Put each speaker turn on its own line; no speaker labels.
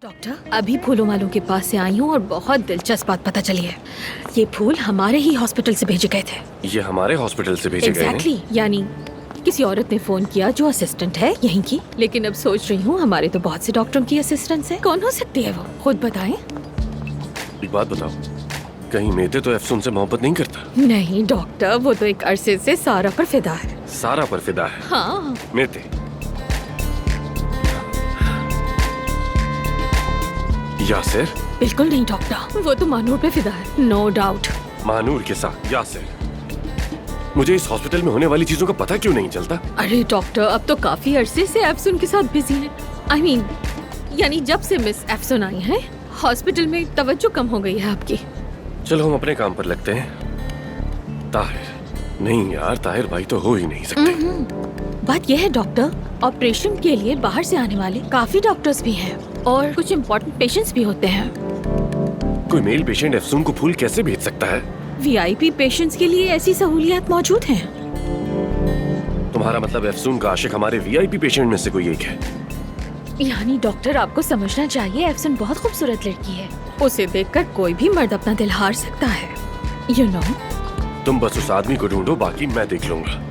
Doctor, अभी फूलों वालों के पास से आई हूँ और बहुत दिलचस्प बात पता चली है। ये फूल हमारे ही हॉस्पिटल से भेजे गए थे।
ये हमारे हॉस्पिटल से भेजे गए हैं?
एग्जैक्टली, यानी किसी औरत ने फोन किया जो असिस्टेंट है यहीं की। लेकिन अब सोच रही हूँ हमारे तो बहुत से डॉक्टरों की असिस्टेंट है, कौन हो सकती है वो? खुद बताएं।
एक बात बताओ, कहीं मेते तो अफसून से मोहब्बत नहीं करता?
नहीं डॉक्टर, वो तो एक अरसे से सारा पर फिदा है।
सारा पर फिदा है?
हाँ।
मेते यासिर?
बिल्कुल नहीं डॉक्टर, वो तो मानूर पे फिदा है, नो डाउट।
मानूर के साथ यासिर? मुझे इस हॉस्पिटल में होने वाली चीजों का पता क्यों नहीं चलता?
अरे डॉक्टर, अब तो काफी अरसे से एफसुन के साथ बिजी हैं। I mean, यानी जब से मिस एफसुन आई हैं, हॉस्पिटल में तवज्जो कम हो गई है आपकी।
चलो हम अपने काम पर लगते हैं। ताहिर नहीं यार, ताहिर भाई तो हो ही नहीं सकते।
बात यह है डॉक्टर, ऑपरेशन के लिए बाहर से आने वाले काफी डॉक्टर्स भी हैं और कुछ इम्पोर्टेंट पेशेंट्स भी होते हैं।
कोई मेल पेशेंट अफसून को फूल कैसे भेज सकता है?
वीआईपी पेशेंट्स के लिए ऐसी सहूलियत मौजूद हैं।
तुम्हारा मतलब अफसून का आशिक हमारे वीआईपी पेशेंट में से कोई एक है?
यानी डॉक्टर, आपको समझना चाहिए एफसन बहुत खूबसूरत लड़की है। उसे देखकर कोई भी मर्द अपना दिल हार सकता है, you know?
तुम बस उस आदमी को ढूंढो, बाकी मैं देख लूंगा।